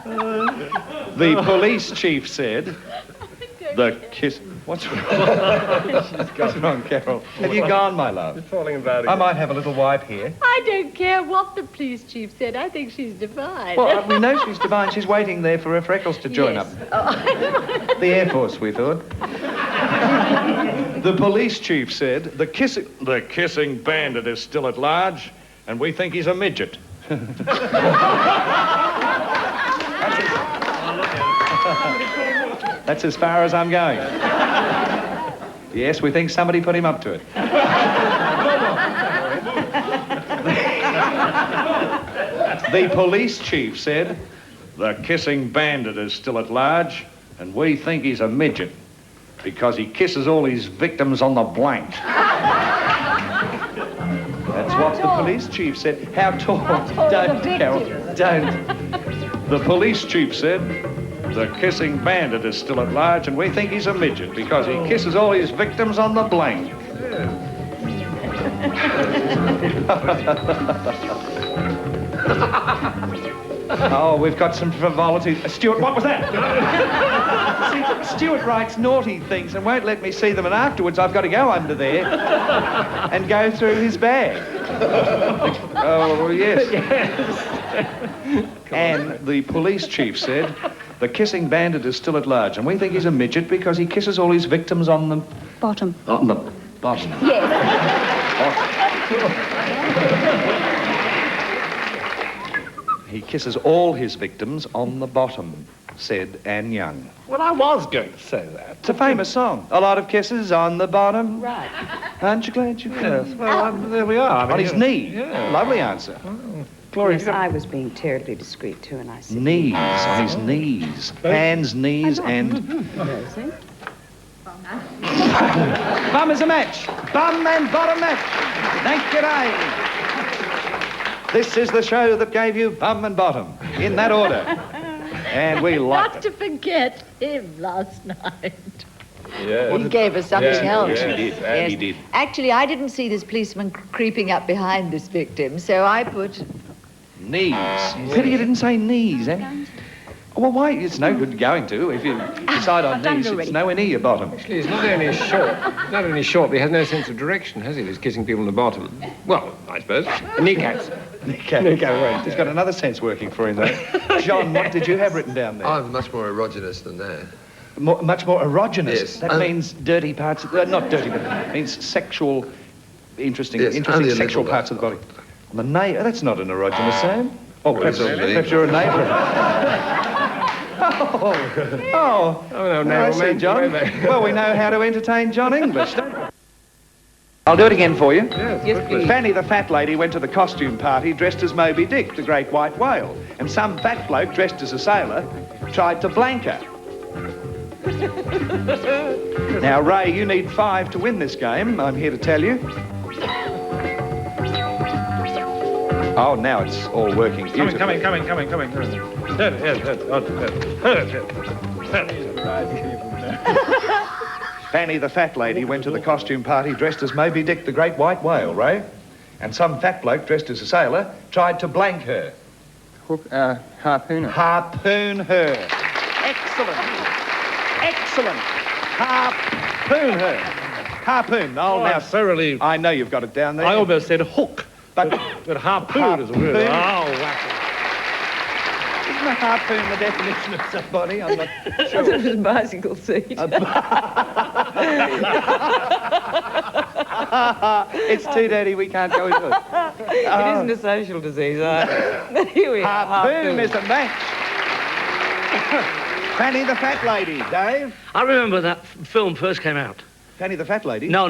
The police chief said the kiss... What's wrong? What's wrong, Carol? Have you gone, my love? You're falling about I might have a little wipe here. I don't care what the police chief said. I think she's divine. Well, we know she's divine. She's waiting there for her freckles to join up. Oh. The Air Force, we thought. The police chief said the kissing bandit is still at large, and we think he's a midget. That's as far as I'm going. Yes, we think somebody put him up to it. The police chief said the kissing bandit is still at large, and we think he's a midget because he kisses all his victims on the blank. That's what the police chief said. How tall? Don't, Carol, don't. The police chief said the kissing bandit is still at large, and we think he's a midget because he kisses all his victims on the blank. Oh, we've got some frivolity. Stuart, what was that? See, Stuart writes naughty things and won't let me see them, and afterwards I've got to go under there and go through his bag. Oh, yes. And the police chief said the kissing bandit is still at large, and we think he's a midget because he kisses all his victims on the... Bottom. On the bottom. Yes. He kisses all his victims on the bottom, said Anne Young. Well, I was going to say that. It's a famous song. A lot of kisses on the bottom. Right. Aren't you glad you Yes, well, there we are. I mean, on his knee. Yeah. Lovely answer. Gloria, Yes, I was being terribly discreet too, and I said... Knees, on his knees. Hands, knees, and... Rosie? Bum is a match. Bum and bottom match. Thank you, Dave. This is the show that gave you bum and bottom, in that order. And we liked Not to forget him last night. Yeah. He gave us something else. Yes, he did. Yes. He did. Actually, I didn't see this policeman creeping up behind this victim, so I put... Knees. Pity you didn't say knees, eh? Well, why? It's no good going to. If you decide on knees, it's nowhere near your bottom. Actually, he's not only short, but he has no sense of direction, has he? He's kissing people on the bottom. Well, I suppose. Kneecaps. Kneecap, right. He's got another sense working for him, though. John, what did you have written down there? I'm much more erogenous than that. Much more erogenous. Yes. That means dirty parts, not dirty, but it means sexual, interesting Yes, interesting only a sexual little parts of the body. On the nape, that's not an erogenous, Sam. Oh, perhaps Really? you're a neighbour. Oh, no, I see, John. Well, we know how to entertain John English, don't we? I'll do it again for you. Yes, please. Fanny the fat lady went to the costume party dressed as Moby Dick, the great white whale, and some fat bloke dressed as a sailor tried to blank her. Now, Ray, you need 5 to win this game, I'm here to tell you. Oh, now it's all working beautifully. Coming. Fanny the fat lady went to the costume party dressed as Moby Dick, the great white whale, Ray. And some fat bloke dressed as a sailor tried to blank her. Harpoon her. Harpoon her. Excellent. Excellent. Harpoon her. Harpoon. Oh, now, I'm so relieved. I know you've got it down there. I almost said hook. But harpoon is a word. Harpoon. Oh, wacky. Isn't a harpoon the definition of somebody? I'm not I thought it was a bicycle seat. It's too dirty, we can't go into it. It isn't a social disease either. But here we are. Harpoon is a match. Fanny the fat lady, Dave. I remember that film first came out. Fanny the fat lady? No,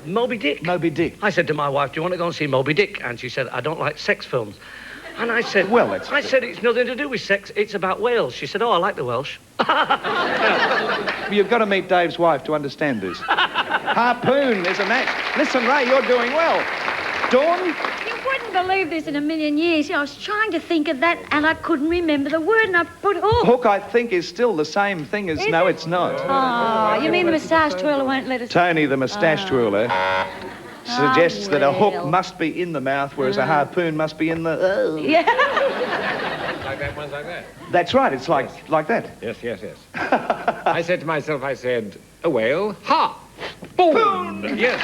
Moby Dick. Moby Dick. I said to my wife, do you want to go and see Moby Dick? And she said, I don't like sex films. And I said, well, that's... I said, it's nothing to do with sex, it's about whales. She said, oh, I like the Welsh. You've got to meet Dave's wife to understand this. Harpoon is a match. Listen, Ray, you're doing well. Dawn? You wouldn't believe this in a million years. I was trying to think of that, and I couldn't remember the word, and I put hook. Hook, I think, is still the same thing as no, it's not. Oh, you mean the moustache twirler won't let us... Tony, the moustache twirler, suggests that a hook well. must be in the mouth, whereas a harpoon must be in the... Yeah. fat ones like that. That's right, it's like that. Yes, yes, yes. I said to myself, I said, a whale, ha! Boom! Yes.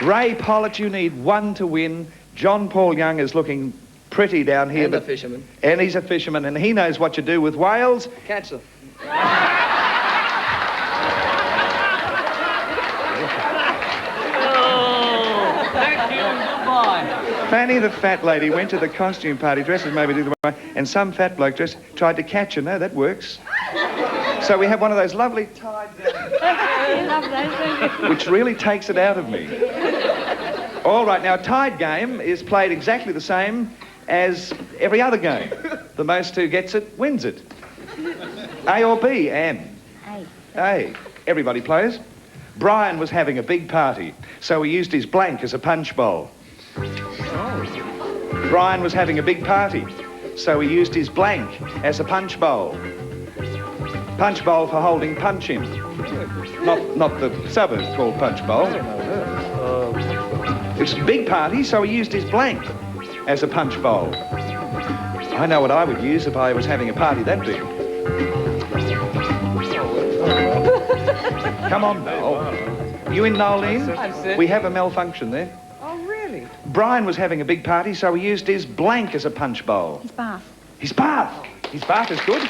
Ray Pollitt, you need one to win. John Paul Young is looking pretty down here. And a fisherman. And he's a fisherman, and he knows what you do with whales. Catch them. Fanny the fat lady went to the costume party dressed as Moby Dick the Whale, and some fat bloke tried to catch her. No, that works. So we have one of those lovely tied I love those, don't you? which really takes it out of me. All right, now a tied game is played exactly the same as every other game. The most who gets it wins it. A or B, Anne? A. A. Everybody plays. Brian was having a big party, so he used his blank as a punch bowl. Brian was having a big party, so he used his blank as a punch bowl. Punch bowl for holding punch him. Not the suburb called punch bowl. It's a big party, so he used his blank as a punch bowl. I know what I would use if I was having a party that big. Come on, Noel. You in, Nolene? I'm sitting. We have a malfunction there. Oh, really? Brian was having a big party, so he used his blank as a punch bowl. His bath. His bath. His bath is good.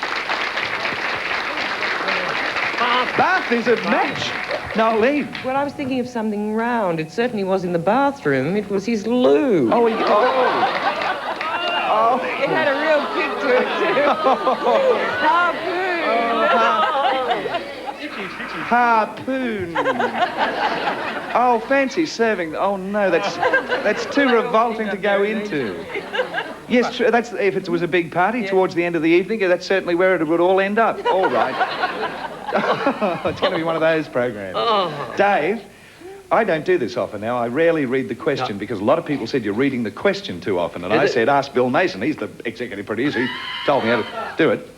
Bath is a match. Nolene. Well, I was thinking of something round. It certainly was in the bathroom. It was his loo. Oh. It had a real kick to it, too. Harpoon. Oh, fancy serving. Oh no, that's too revolting to go into. Yes, true. That's if it was a big party towards the end of the evening. That's certainly where it would all end up. All right. It's going to be one of those programs. Dave, I don't do this often now. I rarely read the question because a lot of people said you're reading the question too often, and I said ask Bill Mason. He's the executive producer. He told me how to do it.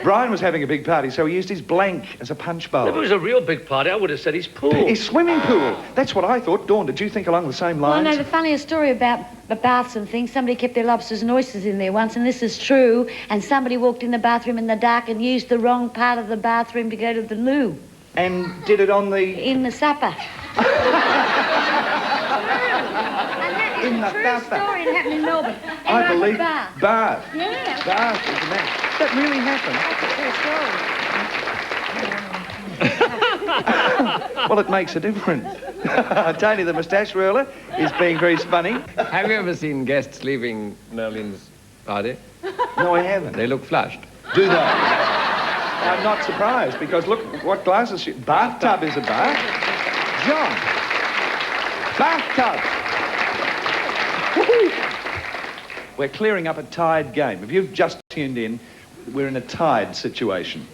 Brian was having a big party, so he used his blank as a punch bowl. If it was a real big party, I would have said his pool. His swimming pool. That's what I thought. Dawn, did you think along the same Well, lines? no, the funniest story about the baths and things, somebody kept their lobsters and oysters in there once, and this is true, and somebody walked in the bathroom in the dark and used the wrong part of the bathroom to go to the loo. And did it on the... In the supper. In the True supper. story, it happened in Melbourne. I And believe... Bath. Bath. Yeah. Bath is a match. That really happened. Well, it makes a difference. Tony the moustache roller is being very funny. Have you ever seen guests leaving Nolene's party? No, I haven't. They look flushed. Do they? I'm not surprised, because look what glasses she... Bathtub is a bath. John. Bathtub. Woo-hoo. We're clearing up a tied game. If you've just tuned in, we're in a tied situation.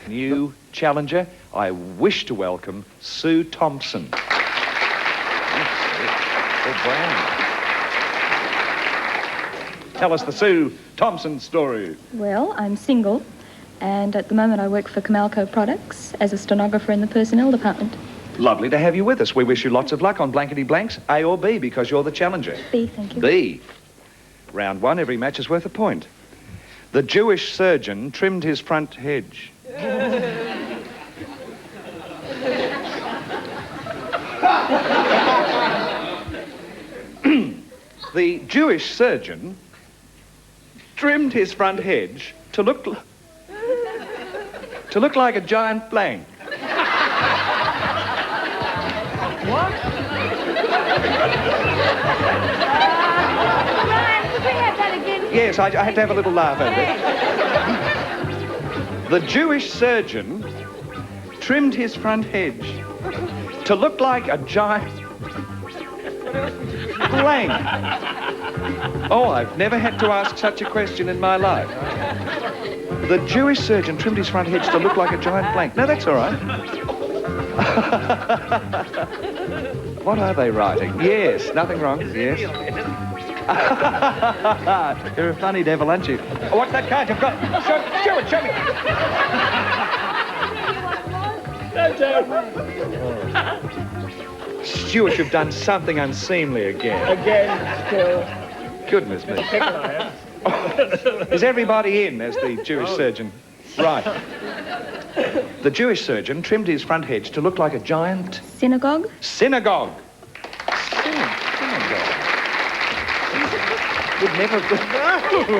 New challenger, I wish to welcome Sue Thompson. Good brand. Tell us the Sue Thompson story. Well, I'm single, and at the moment I work for Camalco Products as a stenographer in the personnel department. Lovely to have you with us. We wish you lots of luck on Blankety Blanks, A or B, because you're the challenger. B, thank you. B. Round one, every match is worth a point. The Jewish surgeon trimmed his front hedge. The Jewish surgeon trimmed his front hedge to look like a giant blank. Brian, could we have that again? Yes, I had to have a little laugh at it. The Jewish surgeon trimmed his front hedge to look like a giant blank. Oh, I've never had to ask such a question in my life. The Jewish surgeon trimmed his front hedge to look like a giant blank. No, that's all right. What are they writing? Yes, nothing wrong. Yes. You're a funny devil, aren't you? Oh, what's that card you've got? Show me. Stuart, you've done something unseemly again. Again, still. Goodness me. Is everybody in as the Jewish surgeon? Right. The Jewish surgeon trimmed his front hedge to look like a giant... Synagogue? Synagogue. Synagogue. Would never...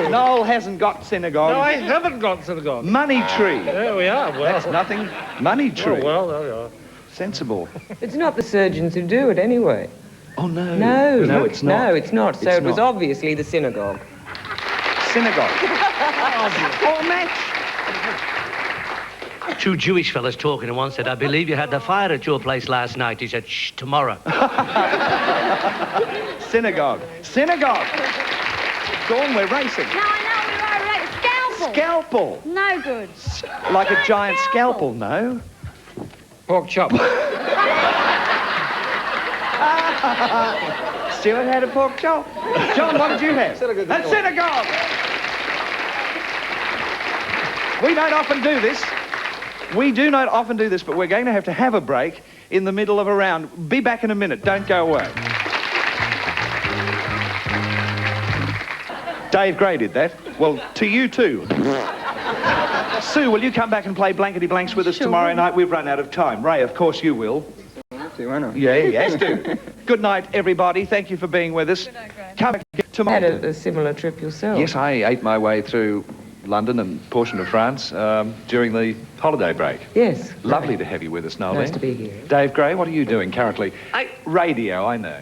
Noel hasn't got synagogue. No, I haven't got synagogue. Money tree. There we are. Well, That's nothing. Money tree. Oh, well, there we are. Sensible. It's not the surgeons who do it anyway. Oh, no. No. No, it's not. No, it's not. So It's it was not. obviously the synagogue. Synagogue. Oh, match. Two Jewish fellas talking, and one said, I believe you had the fire at your place last night. He said, shh, tomorrow. Synagogue. Synagogue. Dawn, we're racing. No, I know, we're right. Scalpel. Scalpel. No good. Like a giant scalpel, no? Pork chop. Stuart had a pork chop. John, what did you have? Synagogue. A synagogue. We don't often do this. We do not often do this, but we're going to have a break in the middle of a round. Be back in a minute. Don't go away. Dave Gray did that. Well, to you too. Sue, will you come back and play Blankety Blanks with us tomorrow night? We've run out of time. Ray, of course you will. Yeah, he has to. Good night, everybody. Thank you for being with us. Come back tomorrow. Had a similar trip yourself. Yes, I ate my way through London and a portion of France during the holiday break. Yes. Lovely to have you with us, Noel. Nice to be here. Dave Gray, what are you doing currently? Radio, I know.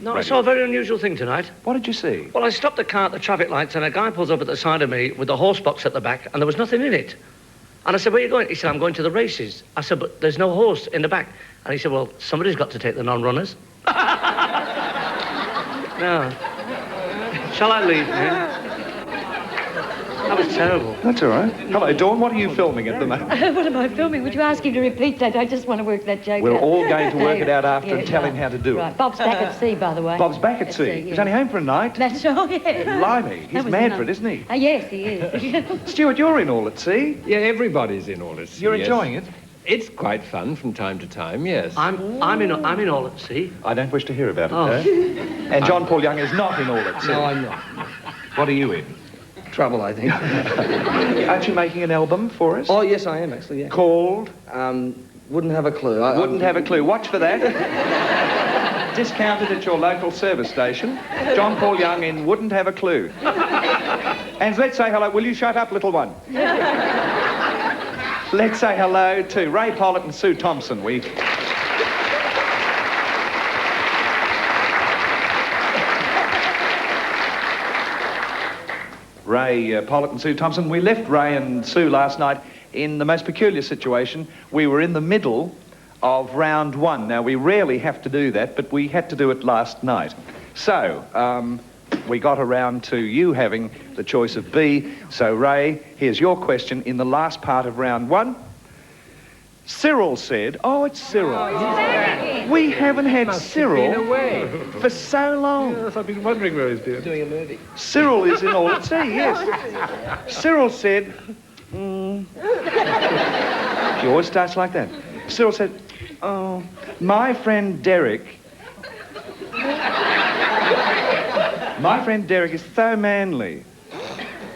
No, I saw a very unusual thing tonight. What did you see? Well, I stopped the car at the traffic lights, and a guy pulls up at the side of me with the horse box at the back, and there was nothing in it. And I said, where are you going? He said, I'm going to the races. I said, but there's no horse in the back. And he said, well, somebody's got to take the non-runners. No. Shall I leave now? That was terrible. That's all right. Hello, Dawn. What are you filming at the moment? What am I filming? Would you ask him to repeat that? I just want to work that joke We're out. all going to work it out after Yeah, and tell him right, how to do right. it. Bob's back at sea, by the way. Bob's back at sea. yeah. He's only home for a night. That's all, yeah. Blimey, he's That was mad nice. for it, isn't he? Yes, he is. Stuart, you're in All at Sea. Yeah, everybody's in all this. You're yes. enjoying it? It's quite fun from time to time, yes. I'm in all at sea. I don't wish to hear about it, Oh. though. And John Paul Young is not in All at Sea. No, I'm not. What are you in? Trouble, I think. Aren't you making an album for us? Oh, yes, I am, actually, yeah. Called? Wouldn't have a clue. Wouldn't have a clue. Watch for that. Discounted at your local service station. John Paul Young in Wouldn't Have a Clue. And let's say hello. Will you shut up, little one? Let's say hello to Ray Pollitt and Sue Thompson. Ray Pollitt and Sue Thompson. We left Ray and Sue last night in the most peculiar situation. We were in the middle of round one. Now, we rarely have to do that, but we had to do it last night. So, we got around to you having the choice of B. So, Ray, here's your question in the last part of round one. Cyril said, oh, it's Cyril. We haven't had Cyril for so long. Yes, I've been wondering where he's been. Doing a movie. Cyril is in All at Sea, yes. Cyril said, He always starts like that. Cyril said, oh, my friend Derek is so manly.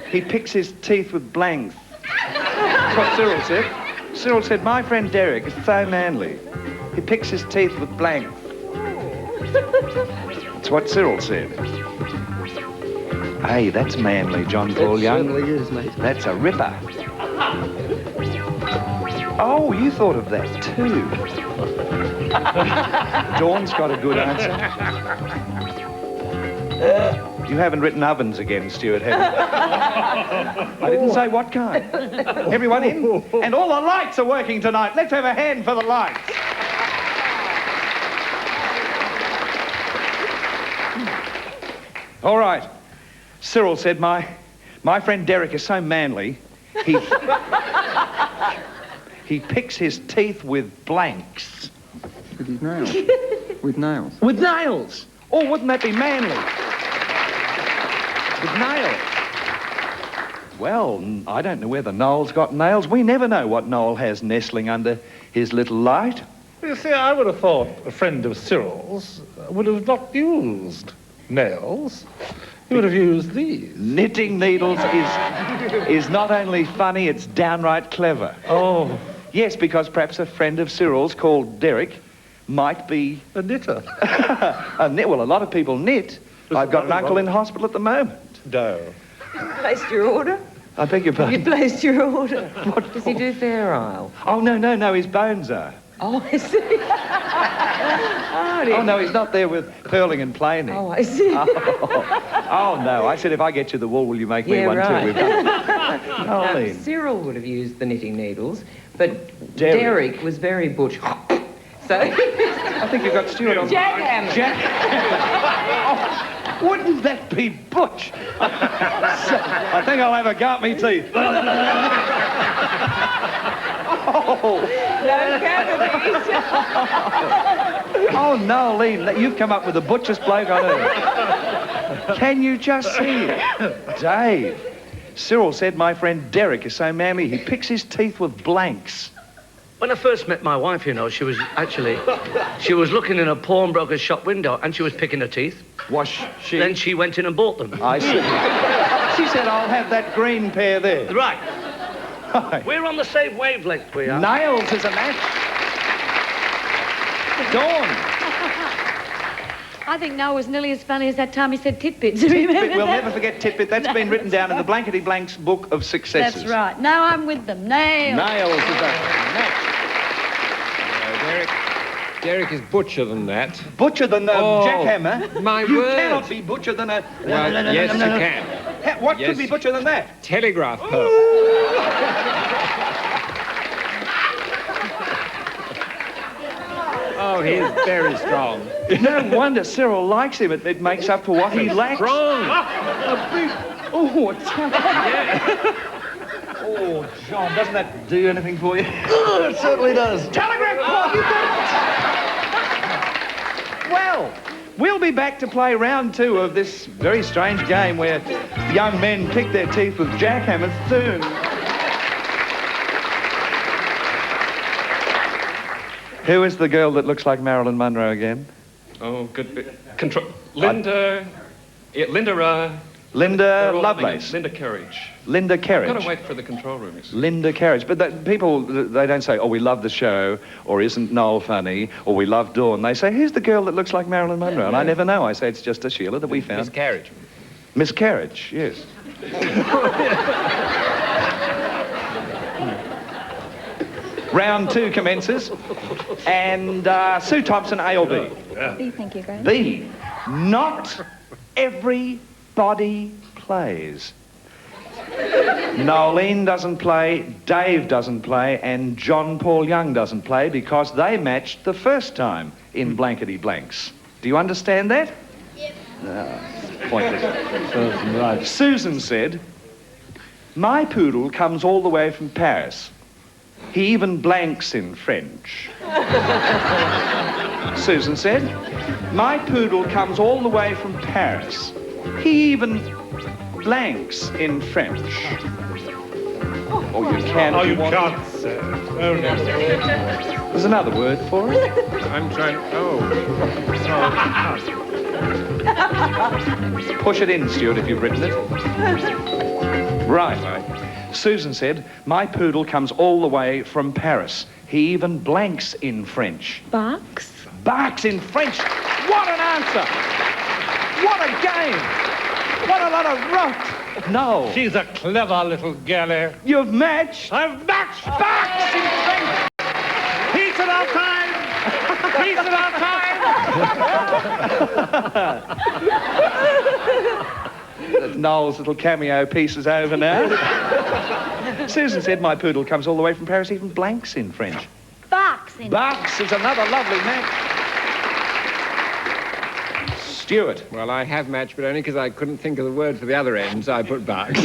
He picks his teeth with blanks. That's what Cyril said. Cyril said, my friend Derek is so manly. He picks his teeth with blanks. That's what Cyril said. Hey, that's manly, John Paul Young. Certainly is, mate. That's a ripper. Oh, you thought of that too. Dawn's got a good answer. You haven't written ovens again, Stuart, have you? I didn't say what kind. Everyone in? And all the lights are working tonight. Let's have a hand for the lights. All right. Cyril said, my friend Derek is so manly, he picks his teeth with blanks. With his nails. With nails. With nails! Oh, wouldn't that be manly? With nails. Well, I don't know whether Noel's got nails. We never know what Noel has nestling under his little light. You see, I would have thought a friend of Cyril's would have not used nails. You would have used these. Knitting needles is not only funny, it's downright clever. Oh, Yes, because perhaps a friend of Cyril's called Derek might be a knitter. a knit. Well, a lot of people knit. I've got an uncle in hospital at the moment. No. Placed your order? I beg your You pardon. placed your order. What does he do Fair Isle? Oh, no, his bones are. Oh, I see. Oh, no, he's not there with purling and planing. Oh, I see. Oh, no, I said, if I get you the wool, will you make me Yeah, one right. too? We've done it. Now, Colleen. Cyril would have used the knitting needles, but Derek. Derek was very butch. So, I think you've got Stuart on. jackhammer. Oh, wouldn't that be butch? I think I'll have a go at me teeth. Oh. No cavities. Oh, no, Lee, you've come up with the butchest bloke on earth. Can you just see it? Dave, Cyril said my friend Derek is so manly, he picks his teeth with blanks. When I first met my wife, you know, she was looking in a pawnbroker's shop window and she was picking her teeth. Was she? Then she went in and bought them. I see. She said, I'll have that green pair there. Right. We're on the same wavelength, we are. Nails is a match. Dawn. I think Noah was nearly as funny as that time he said titbits. Remember Titbit, we'll that? never forget Titbit. That's been written down in the Blankety Blank's book of successes. That's right. No, I'm with them. Nails. Nails is a match. Derek is butcher than that. Butcher than a Oh, jackhammer? my You word. cannot be butcher than a... Well, yes, you can. What Yes. could be butcher than that? Telegraph post. Oh, he's very strong. No wonder Cyril likes him. It makes up for what he lacks. Strong. Oh, it's... Oh, John, doesn't that do anything for you? It certainly does. Telegraph pole, you got it! Well, we'll be back to play round 2 of this very strange game where young men pick their teeth with jackhammers soon. Who is the girl that looks like Marilyn Monroe again? Oh, good bit. Linda. Linda. Linda Lovelace. Linda Carriage. Linda Carriage. Got to wait for the control room. Linda Carriage. But people, they don't say, oh, we love the show, or isn't Noel funny, or we love Dawn. They say, who's the girl that looks like Marilyn Monroe? And I never know. I say, it's just a Sheila that we found. Miss Carriage. Miss Carriage, yes. Round 2 commences. And Sue Thompson, A or B? B, thank you, Graham. B. Not everybody plays. Nolene doesn't play, Dave doesn't play, and John Paul Young doesn't play because they matched the first time in Blankety Blanks. Do you understand that? Yep. Pointless. Right. Susan said, my poodle comes all the way from Paris. He even blanks in French. Susan said, my poodle comes all the way from Paris. He even blanks in French. Or you can. Oh, if you want. can't, sir. Oh, no. There's another word for it. I'm trying... Oh. Push it in, Stuart, if you've written it. Right. Susan said, my poodle comes all the way from Paris. He even blanks in French. Barks. Barks in French. What an answer! What a game! What a lot of rot! No. She's a clever little galley. You've matched. I've matched! Barks in French! Peace at our time! Peace at our time! Noel's little cameo piece is over now. Susan said, my poodle comes all the way from Paris, even blanks in French. Barks in. Barks is another lovely match. Stuart. Well, I have matched, but only because I couldn't think of the word for the other end, so I put barks.